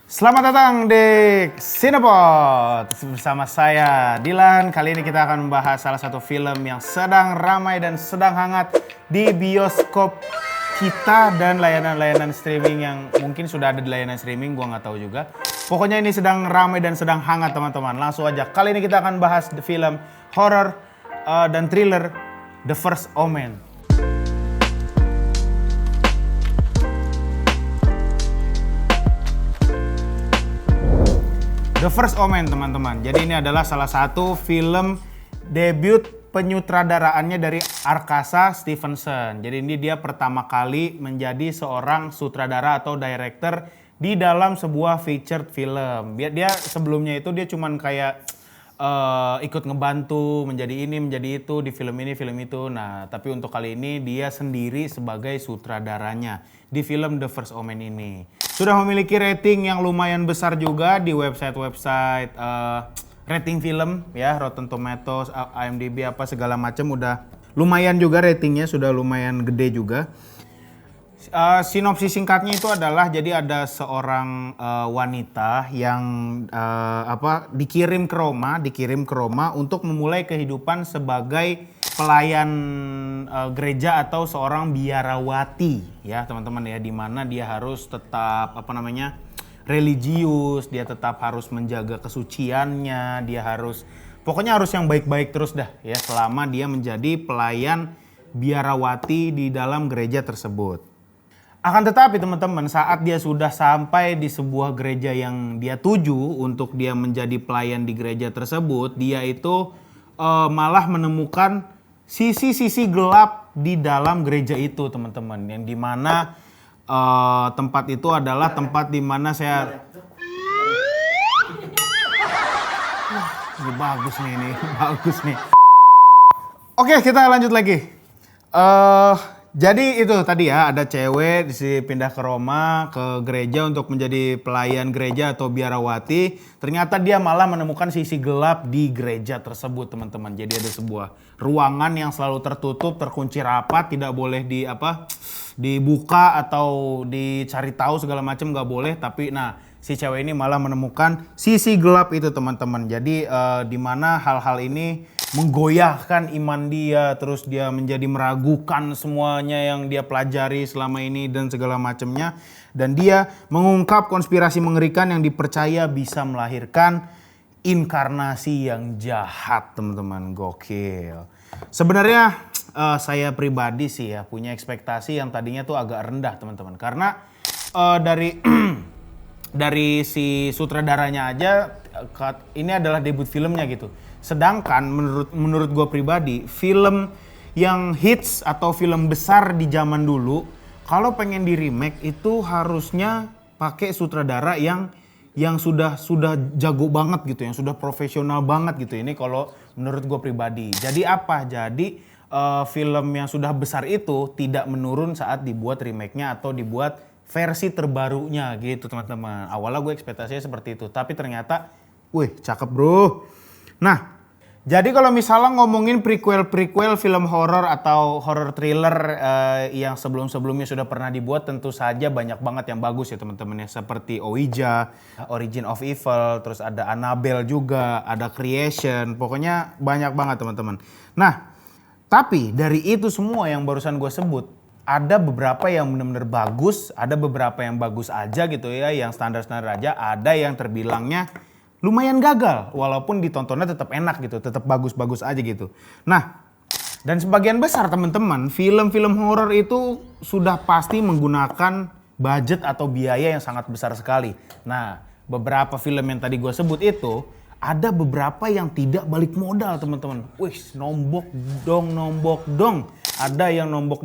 Selamat datang di Cinepod bersama saya Dilan. Kali ini kita akan membahas salah satu film yang sedang ramai dan sedang hangat di bioskop kita dan layanan-layanan streaming yang mungkin sudah ada di layanan streaming, gua nggak tahu juga. Pokoknya ini sedang ramai dan sedang hangat teman-teman. Langsung aja. Kali ini kita akan bahas film horror dan thriller The First Omen. The First Omen teman-teman. Jadi ini adalah salah satu film debut penyutradaraannya dari Arkasa Stevenson. Jadi ini dia pertama kali menjadi seorang sutradara atau director di dalam sebuah featured film. Dia sebelumnya itu dia cuman kayak ikut ngebantu menjadi ini menjadi itu di film ini film itu. Nah tapi untuk kali ini dia sendiri sebagai sutradaranya di film The First Omen ini. Sudah memiliki rating yang lumayan besar juga di website-website rating film ya, Rotten Tomatoes, IMDb apa segala macam udah lumayan juga ratingnya, sudah lumayan gede juga. Sinopsis singkatnya itu adalah jadi ada seorang wanita yang dikirim ke Roma untuk memulai kehidupan sebagai pelayan gereja atau seorang biarawati ya teman-teman ya, di mana dia harus tetap religius, dia tetap harus menjaga kesuciannya, dia pokoknya harus yang baik-baik terus dah ya selama dia menjadi pelayan biarawati di dalam gereja tersebut. Akan tetapi teman-teman, saat dia sudah sampai di sebuah gereja yang dia tuju untuk dia menjadi pelayan di gereja tersebut, dia itu malah menemukan sisi-sisi gelap di dalam gereja itu teman-teman, yang dimana tempat itu adalah tempat dimana ini bagus nih, bagus nih. Oke, kita lanjut lagi. Jadi itu tadi ya, ada cewek pindah ke Roma, ke gereja untuk menjadi pelayan gereja atau biarawati. Ternyata dia malah menemukan sisi gelap di gereja tersebut teman-teman. Jadi ada sebuah ruangan yang selalu tertutup, terkunci rapat, tidak boleh dibuka atau dicari tahu segala macam, nggak boleh. Tapi si cewek ini malah menemukan sisi gelap itu teman-teman. Jadi di mana hal-hal ini menggoyahkan iman dia, terus dia menjadi meragukan semuanya yang dia pelajari selama ini dan segala macamnya, dan dia mengungkap konspirasi mengerikan yang dipercaya bisa melahirkan inkarnasi yang jahat teman-teman. Gokil. Sebenarnya saya pribadi sih ya punya ekspektasi yang tadinya tuh agak rendah teman-teman, karena dari si sutradaranya aja ini adalah debut filmnya gitu. Sedangkan menurut gue pribadi, film yang hits atau film besar di zaman dulu, kalau pengen di remake itu harusnya pakai sutradara yang sudah jago banget gitu, yang sudah profesional banget gitu. Ini kalau menurut gue pribadi. Jadi apa? Jadi film yang sudah besar itu tidak menurun saat dibuat remake-nya atau dibuat versi terbarunya gitu teman-teman. Awalnya gue ekspektasinya seperti itu, tapi ternyata, wih cakep bro. Nah, jadi kalau misalnya ngomongin prequel film horor atau horror thriller yang sebelum-sebelumnya sudah pernah dibuat, tentu saja banyak banget yang bagus ya teman-teman ya. Seperti Ouija, Origin of Evil, terus ada Annabelle juga, ada Creation, pokoknya banyak banget teman-teman. Nah, tapi dari itu semua yang barusan gue sebut, ada beberapa yang benar-benar bagus, ada beberapa yang bagus aja gitu ya, yang standar-standar aja, ada yang terbilangnya lumayan gagal, walaupun ditontonnya tetap enak gitu, tetap bagus-bagus aja gitu. Nah, dan sebagian besar teman-teman, film-film horor itu sudah pasti menggunakan budget atau biaya yang sangat besar sekali. Nah, beberapa film yang tadi gue sebut itu, ada beberapa yang tidak balik modal teman-teman. Wih, nombok dong. Ada yang nombok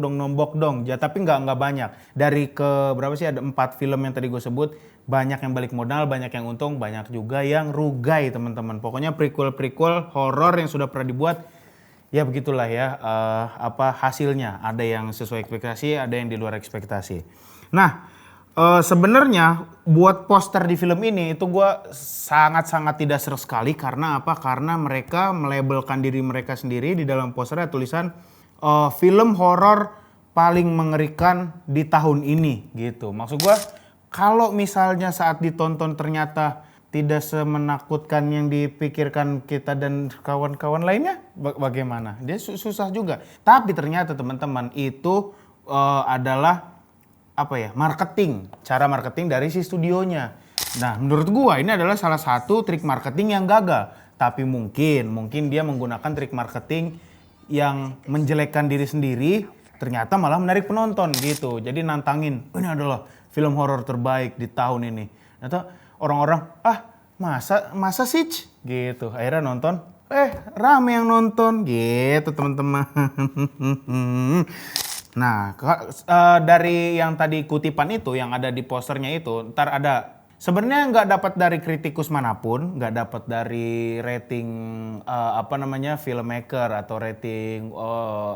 dong. Ya, tapi nggak banyak. Dari berapa sih, ada 4 film yang tadi gue sebut, banyak yang balik modal, banyak yang untung, banyak juga yang rugai teman-teman. Pokoknya prequel horor yang sudah pernah dibuat, ya begitulah ya hasilnya. Ada yang sesuai ekspektasi, ada yang di luar ekspektasi. Nah, sebenarnya buat poster di film ini itu gue sangat-sangat tidak serak sekali. Karena apa? Karena mereka melabelkan diri mereka sendiri, di dalam posternya tulisan film horor paling mengerikan di tahun ini gitu. Maksud gue, Kalau misalnya saat ditonton ternyata tidak semenakutkan yang dipikirkan kita dan kawan-kawan lainnya, bagaimana? Dia susah juga. Tapi ternyata teman-teman itu adalah apa ya, cara marketing dari si studionya. Nah, menurut gua ini adalah salah satu trik marketing yang gagal. Tapi mungkin dia menggunakan trik marketing yang menjelekkan diri sendiri, ternyata malah menarik penonton gitu. Jadi nantangin, ini adalah film horor terbaik di tahun ini. Ternyata orang-orang, masa sih gitu. Akhirnya nonton, rame yang nonton gitu teman-teman. Nah, dari yang tadi kutipan itu, yang ada di posternya itu, ntar ada, sebenarnya nggak dapat dari kritikus manapun, nggak dapat dari rating filmmaker atau rating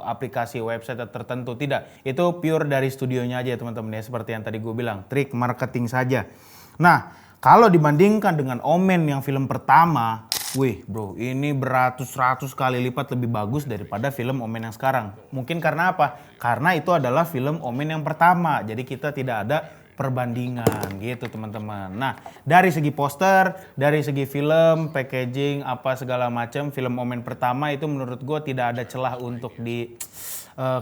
aplikasi website tertentu, tidak. Itu pure dari studionya aja teman-teman ya, seperti yang tadi gue bilang, trik marketing saja. Nah, kalau dibandingkan dengan Omen yang film pertama, wih bro, ini beratus-ratus kali lipat lebih bagus daripada film Omen yang sekarang. Mungkin karena apa? Karena itu adalah film Omen yang pertama. Jadi kita tidak ada perbandingan gitu teman-teman. Nah, dari segi poster, dari segi film, packaging, apa segala macam, film Omen pertama itu menurut gue tidak ada celah untuk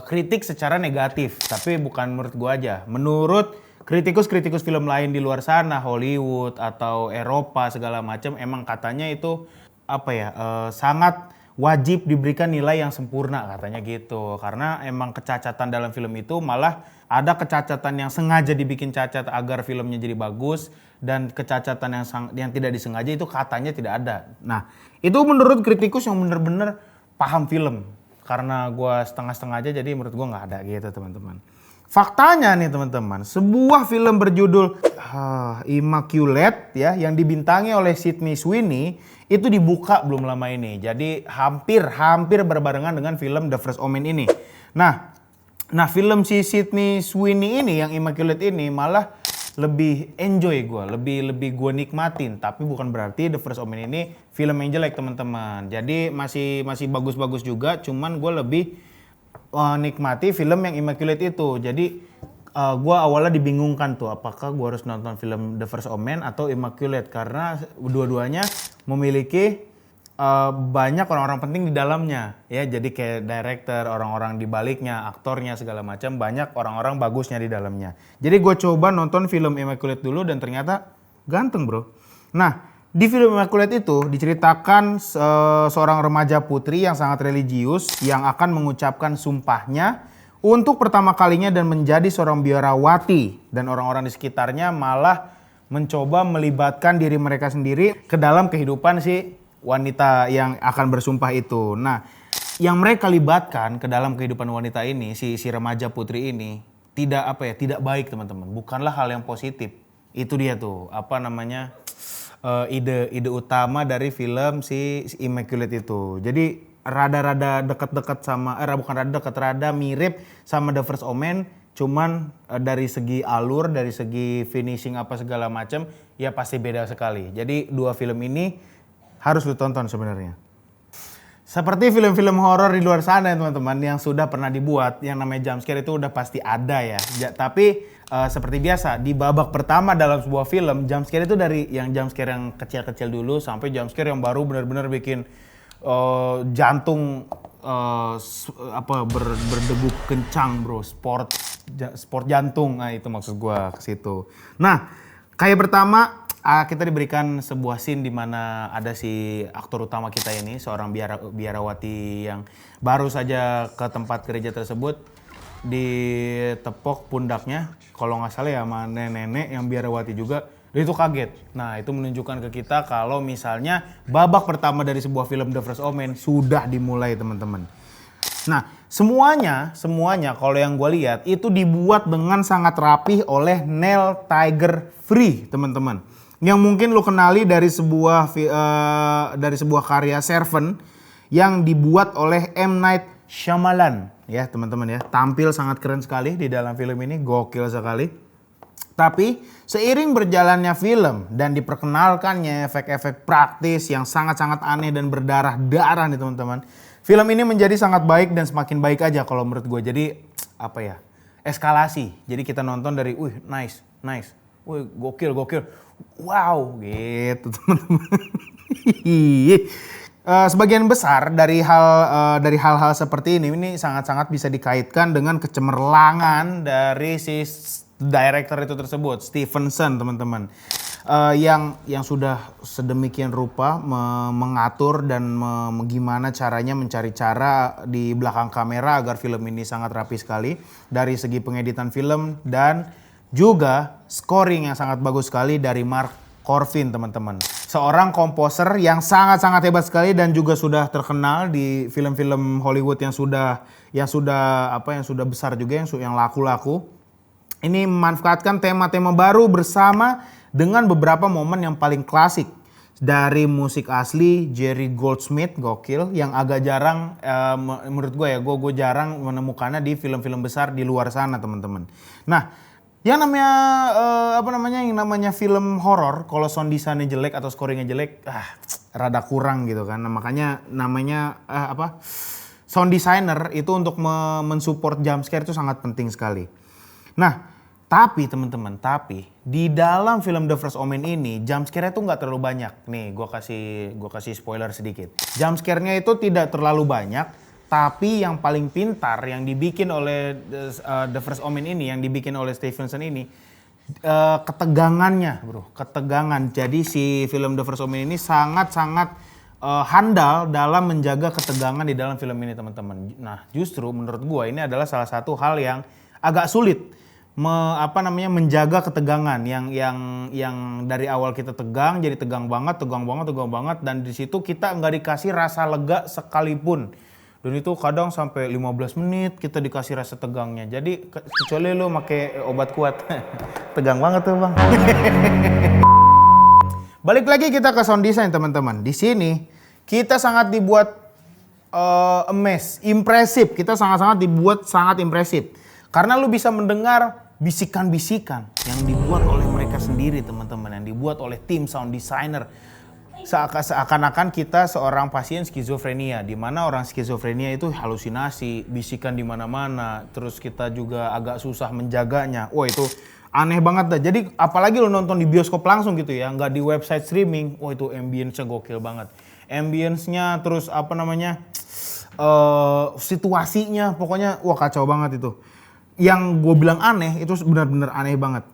kritik secara negatif. Tapi bukan menurut gue aja. Menurut kritikus film lain di luar sana, Hollywood atau Eropa segala macam, emang katanya itu sangat wajib diberikan nilai yang sempurna katanya gitu. Karena emang kecacatan dalam film itu malah ada kecacatan yang sengaja dibikin cacat agar filmnya jadi bagus, dan kecacatan yang tidak disengaja itu katanya tidak ada. Nah, itu menurut kritikus yang bener-bener paham film. Karena gua setengah-setengah aja, jadi menurut gua nggak ada gitu teman-teman. Faktanya nih teman-teman, sebuah film berjudul Immaculate ya, yang dibintangi oleh Sydney Sweeney itu dibuka belum lama ini. Jadi hampir berbarengan dengan film The First Omen ini. Nah film si Sydney Sweeney ini yang Immaculate ini malah lebih enjoy gue, lebih gue nikmatin. Tapi bukan berarti The First Omen ini film yang jelek teman-teman. Jadi masih bagus-bagus juga, cuman gue lebih nikmati film yang Immaculate itu. Jadi gue awalnya dibingungkan tuh, apakah gue harus nonton film The First Omen atau Immaculate, karena dua-duanya memiliki banyak orang-orang penting di dalamnya ya. Jadi kayak director, orang-orang di baliknya, aktornya segala macam, banyak orang-orang bagusnya di dalamnya. Jadi gue coba nonton film Immaculate dulu dan ternyata ganteng bro. Nah, di film Immaculate itu diceritakan seorang remaja putri yang sangat religius yang akan mengucapkan sumpahnya untuk pertama kalinya dan menjadi seorang biarawati, dan orang-orang di sekitarnya malah mencoba melibatkan diri mereka sendiri ke dalam kehidupan si wanita yang akan bersumpah itu. Nah, yang mereka libatkan ke dalam kehidupan wanita ini, si remaja putri ini tidak baik teman-teman. Bukanlah hal yang positif. Itu dia tuh ide utama dari film si Immaculate itu. Jadi rada dekat-dekat sama rada mirip sama The First Omen, cuman dari segi alur, dari segi finishing apa segala macam ya pasti beda sekali. Jadi dua film ini harus lu tonton sebenarnya. Seperti film-film horor di luar sana ya teman-teman yang sudah pernah dibuat, yang namanya jump scare itu udah pasti ada ya. Tapi seperti biasa di babak pertama dalam sebuah film, jump scare itu dari yang jump scare yang kecil-kecil dulu sampai jump scare yang baru benar-benar bikin jantung berdegup kencang bro, sport jantung. Nah itu maksud gua ke situ. Nah, kayak pertama kita diberikan sebuah scene di mana ada si aktor utama kita ini, seorang biarawati yang baru saja ke tempat gereja tersebut, ditepok pundaknya kalau nggak salah ya sama nenek yang biarawati juga. Dan itu kaget. Nah itu menunjukkan ke kita kalau misalnya babak pertama dari sebuah film The First Omen sudah dimulai teman-teman. Nah semuanya kalau yang gue lihat itu dibuat dengan sangat rapih oleh Neil Tiger Free teman-teman. Yang mungkin lo kenali dari sebuah karya Seven yang dibuat oleh M. Night Shyamalan ya teman-teman ya. Tampil sangat keren sekali di dalam film ini, gokil sekali. Tapi seiring berjalannya film dan diperkenalkannya efek-efek praktis yang sangat-sangat aneh dan berdarah-darah nih teman-teman, film ini menjadi sangat baik dan semakin baik aja kalau menurut gue. Jadi eskalasi. Jadi kita nonton dari nice. wih gokil, wow gitu teman-teman. Sebagian besar dari hal-hal seperti ini sangat-sangat bisa dikaitkan dengan kecemerlangan dari si director itu tersebut, Stevenson teman-teman. Yang sudah sedemikian rupa mengatur dan gimana caranya mencari cara di belakang kamera agar film ini sangat rapi sekali dari segi pengeditan film dan juga scoring yang sangat bagus sekali dari Mark Corvin teman-teman. Seorang komposer yang sangat-sangat hebat sekali dan juga sudah terkenal di film-film Hollywood yang sudah besar juga yang laku-laku. Ini memanfaatkan tema-tema baru bersama dengan beberapa momen yang paling klasik dari musik asli Jerry Goldsmith, gokil, yang agak jarang menurut gue ya, gue jarang menemukannya di film-film besar di luar sana teman-teman. Nah, yang namanya film horor, kalau sound design-nya jelek atau scoring-nya jelek, rada kurang gitu kan. Nah, makanya namanya sound designer itu untuk mensupport jump scare itu sangat penting sekali. Nah, tapi teman-teman, di dalam film The First Omen ini jump scare-nya tuh nggak terlalu banyak. Nih, gue kasih spoiler sedikit. Jump scare-nya itu tidak terlalu banyak. Tapi yang paling pintar yang dibikin oleh The First Omen ini, yang dibikin oleh Stevenson ini, ketegangannya bro, ketegangan. Jadi si film The First Omen ini sangat-sangat handal dalam menjaga ketegangan di dalam film ini teman-teman. Nah justru menurut gua ini adalah salah satu hal yang agak sulit menjaga ketegangan yang dari awal kita tegang jadi tegang banget dan di situ kita nggak dikasih rasa lega sekalipun. Dan itu kadang sampai 15 menit kita dikasih rasa tegangnya. Jadi kecuali lu pakai obat kuat. Tegang banget tuh bang. Balik lagi kita ke sound design teman-teman. Di sini kita sangat dibuat impresif. Kita sangat-sangat dibuat sangat impresif. Karena lu bisa mendengar bisikan-bisikan yang dibuat oleh mereka sendiri teman-teman. Yang dibuat oleh tim sound designer. Seakan-akan kita seorang pasien skizofrenia, di mana orang skizofrenia itu halusinasi, bisikan di mana-mana, terus kita juga agak susah menjaganya. Wah itu aneh banget dah. Jadi apalagi lo nonton di bioskop langsung gitu ya, nggak di website streaming. Wah itu ambience-nya gokil banget. Ambience-nya terus situasinya pokoknya wah kacau banget itu. Yang gue bilang aneh itu benar-benar aneh banget.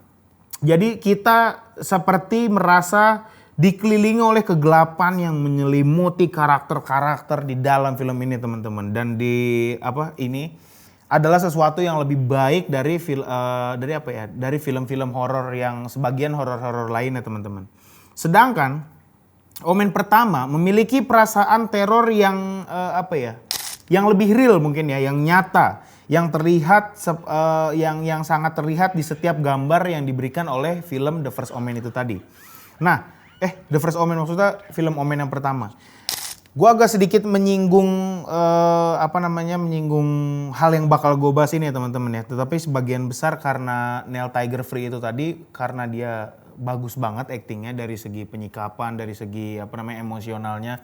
Jadi kita seperti merasa dikelilingi oleh kegelapan yang menyelimuti karakter-karakter di dalam film ini teman-teman. Dan ini adalah sesuatu yang lebih baik dari film-film horor yang sebagian horor-horor lainnya teman-teman. Sedangkan Omen pertama memiliki perasaan teror yang yang lebih real mungkin ya, yang nyata, yang terlihat yang sangat terlihat di setiap gambar yang diberikan oleh film The First Omen itu tadi. Nah, The First Omen maksudnya film Omen yang pertama. Gua agak sedikit menyinggung menyinggung hal yang bakal gue bahas ini ya teman-teman ya. Tetapi sebagian besar karena Neil Tiger Free itu tadi, karena dia bagus banget aktingnya dari segi penyikapan, dari segi emosionalnya.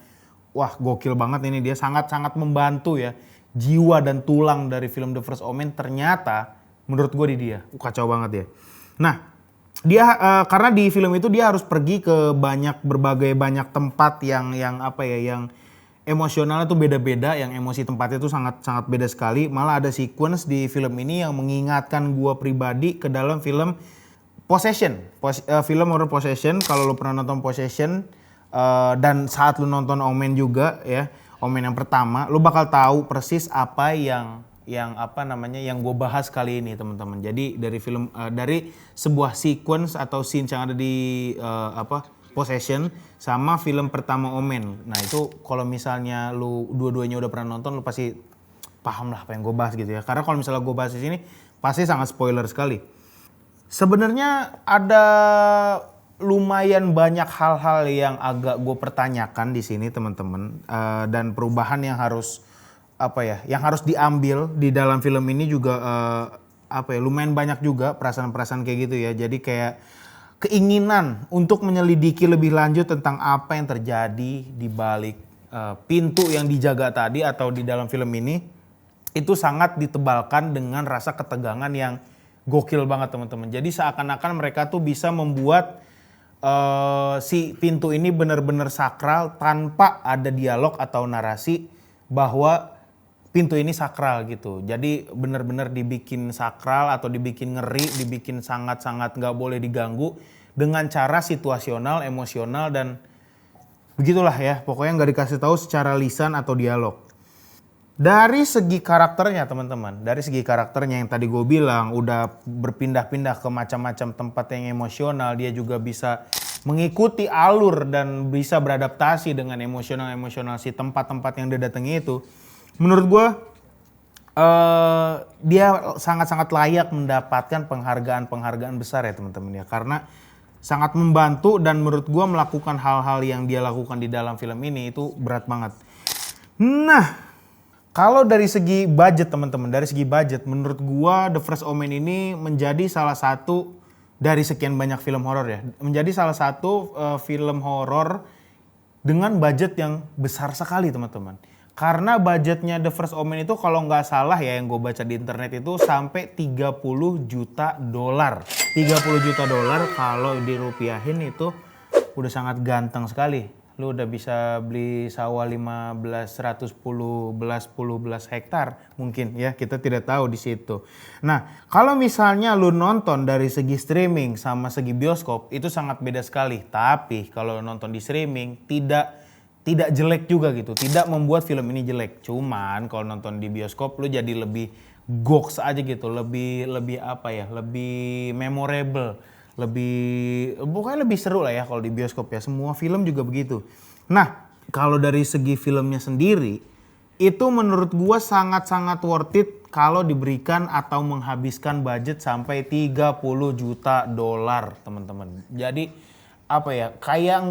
Wah gokil banget ini, dia sangat-sangat membantu ya. Jiwa dan tulang dari film The First Omen ternyata menurut gue di dia. Kacau banget ya. Nah, dia karena di film itu dia harus pergi ke berbagai banyak tempat yang emosionalnya tuh beda-beda, yang emosi tempatnya tuh sangat beda sekali. Malah ada sequence di film ini yang mengingatkan gua pribadi ke dalam film Possession, film horror Possession. Kalau lu pernah nonton Possession dan saat lu nonton Omen juga ya, Omen yang pertama, lu bakal tahu persis apa yang gue bahas kali ini teman-teman. Jadi dari sebuah sequence atau scene yang ada di Possession sama film pertama Omen. Nah itu kalau misalnya lu dua-duanya udah pernah nonton, lu pasti paham lah apa yang gue bahas gitu ya. Karena kalau misalnya gue bahas di sini pasti sangat spoiler sekali. Sebenarnya ada lumayan banyak hal-hal yang agak gue pertanyakan di sini teman-teman, dan perubahan yang harus diambil di dalam film ini juga lumayan banyak juga perasaan-perasaan kayak gitu ya. Jadi kayak keinginan untuk menyelidiki lebih lanjut tentang apa yang terjadi di balik pintu yang dijaga tadi atau di dalam film ini, itu sangat ditebalkan dengan rasa ketegangan yang gokil banget teman-teman. Jadi seakan-akan mereka tuh bisa membuat si pintu ini benar-benar sakral tanpa ada dialog atau narasi bahwa pintu ini sakral gitu. Jadi benar-benar dibikin sakral atau dibikin ngeri, dibikin sangat-sangat nggak boleh diganggu dengan cara situasional, emosional dan begitulah ya. Pokoknya nggak dikasih tahu secara lisan atau dialog. Dari segi karakternya teman-teman, dari segi karakternya yang tadi gue bilang udah berpindah-pindah ke macam-macam tempat yang emosional, dia juga bisa mengikuti alur dan bisa beradaptasi dengan emosional-emosional si tempat-tempat yang dia datangi itu. Menurut gue dia sangat-sangat layak mendapatkan penghargaan-penghargaan besar ya teman-teman ya, karena sangat membantu dan menurut gue melakukan hal-hal yang dia lakukan di dalam film ini itu berat banget. Nah, kalau dari segi budget teman-teman, dari segi budget menurut gua The First Omen ini menjadi salah satu dari sekian banyak film horor ya. Menjadi salah satu film horor dengan budget yang besar sekali teman-teman. Karena budgetnya The First Omen itu kalau nggak salah ya yang gue baca di internet itu sampai 30 juta dolar. 30 juta dolar kalau dirupiahin itu udah sangat ganteng sekali. Lu udah bisa beli sawah 15, 110, 10 hektar mungkin ya, kita tidak tahu di situ. Nah, kalau misalnya lu nonton dari segi streaming sama segi bioskop itu sangat beda sekali. Tapi kalau nonton di streaming tidak jelek juga gitu, tidak membuat film ini jelek. Cuman kalau nonton di bioskop lu jadi lebih goks aja gitu, lebih apa ya, lebih memorable. Pokoknya lebih seru lah ya kalau di bioskop ya, semua film juga begitu. Nah, kalau dari segi filmnya sendiri, itu menurut gua sangat-sangat worth it kalau diberikan atau menghabiskan budget sampai 30 juta dolar teman-teman. Jadi apa ya, kayak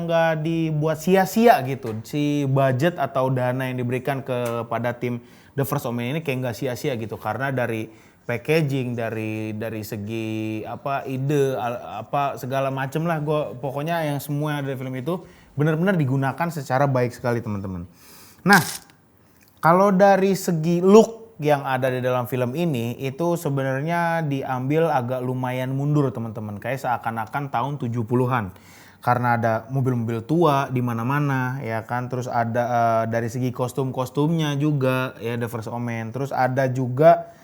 nggak dibuat sia-sia gitu. Si budget atau dana yang diberikan kepada tim The First Omen ini kayak nggak sia-sia gitu, karena dari packaging, dari segi apa ide apa segala macem lah, pokoknya yang semua yang ada di film itu benar-benar digunakan secara baik sekali teman-teman. Nah, kalau dari segi look yang ada di dalam film ini itu sebenarnya diambil agak lumayan mundur teman-teman, kayak seakan-akan tahun 70-an. Karena ada mobil-mobil tua di mana-mana ya kan, terus ada dari segi kostum-kostumnya juga ya The First Omen, terus ada juga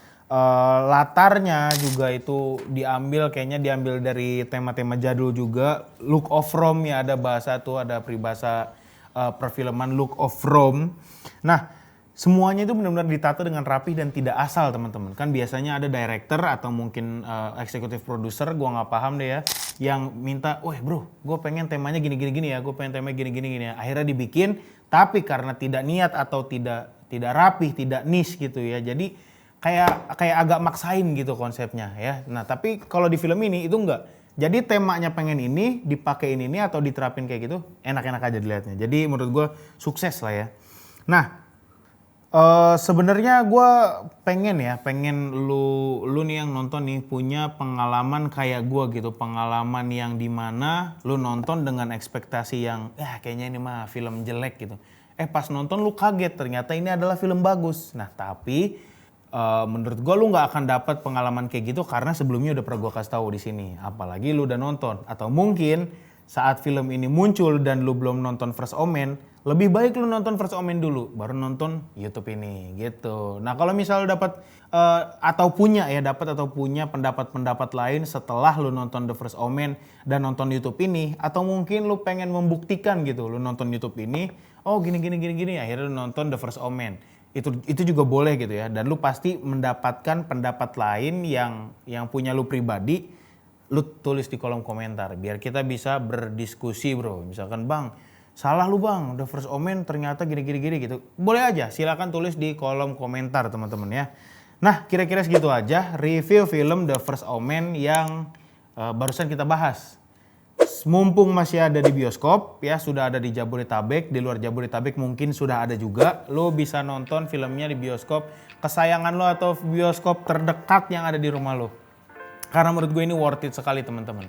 latarnya juga itu kayaknya diambil dari tema-tema jadul juga. Look of Rome ya, ada bahasa tuh, ada peribahasa perfilman Look of Rome. Nah, semuanya itu benar-benar ditata dengan rapih dan tidak asal teman-teman. Kan biasanya ada director atau mungkin executive producer, gua nggak paham deh ya, yang minta, wah bro, gue pengen temanya gini-gini ya, gue pengen temanya gini-gini ya. Akhirnya dibikin, tapi karena tidak niat atau tidak rapih, tidak niche gitu ya. Jadi kayak agak maksain gitu konsepnya ya. Nah, tapi kalau di film ini itu enggak. Jadi temanya pengen ini, dipakein ini atau diterapin kayak gitu, enak-enak aja dilihatnya. Jadi menurut gue sukses lah ya. Nah, sebenarnya gue pengen lu nih yang nonton nih punya pengalaman kayak gue gitu. Pengalaman yang dimana lu nonton dengan ekspektasi yang kayaknya ini mah film jelek gitu. Pas nonton lu kaget ternyata ini adalah film bagus. Nah, tapi menurut gue lu nggak akan dapat pengalaman kayak gitu karena sebelumnya udah pernah gue kasih tahu di sini. Apalagi lu udah nonton, atau mungkin saat film ini muncul dan lu belum nonton First Omen, lebih baik lu nonton First Omen dulu baru nonton YouTube ini gitu. Nah, kalau misal lu dapat atau punya pendapat-pendapat lain setelah lu nonton The First Omen dan nonton YouTube ini, atau mungkin lu pengen membuktikan gitu, lu nonton YouTube ini, oh gini akhirnya lu nonton The First Omen. Itu juga boleh gitu ya, dan lu pasti mendapatkan pendapat lain yang punya lu pribadi. Lu tulis di kolom komentar biar kita bisa berdiskusi bro. Misalkan bang, salah lu bang, The First Omen ternyata gini gitu, boleh aja silakan tulis di kolom komentar teman-teman ya. Nah, kira-kira segitu aja review film The First Omen yang barusan kita bahas. Mumpung masih ada di bioskop ya, sudah ada di Jabodetabek, di luar Jabodetabek mungkin sudah ada juga. Lo bisa nonton filmnya di bioskop kesayangan lo atau bioskop terdekat yang ada di rumah lo. Karena menurut gue ini worth it sekali teman-teman.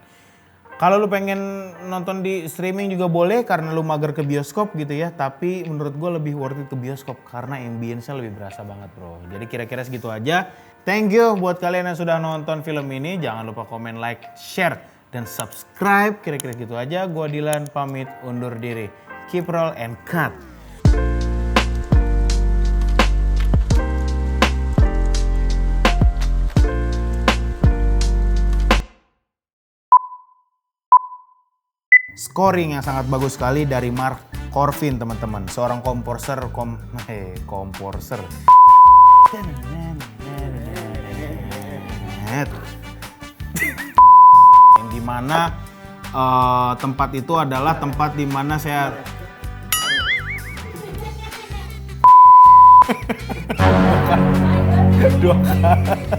Kalau lo pengen nonton di streaming juga boleh karena lo mager ke bioskop gitu ya. Tapi menurut gue lebih worth it ke bioskop karena ambience-nya lebih berasa banget bro. Jadi kira-kira segitu aja. Thank you buat kalian yang sudah nonton film ini. Jangan lupa komen, like, share, dan subscribe. Kira-kira gitu aja. Gua Dilan pamit undur diri. Keep roll and cut. Scoring yang sangat bagus sekali dari Mark Corvin, teman-teman. Seorang komposer. Yang dimana tempat itu adalah tempat dimana saya dua kali.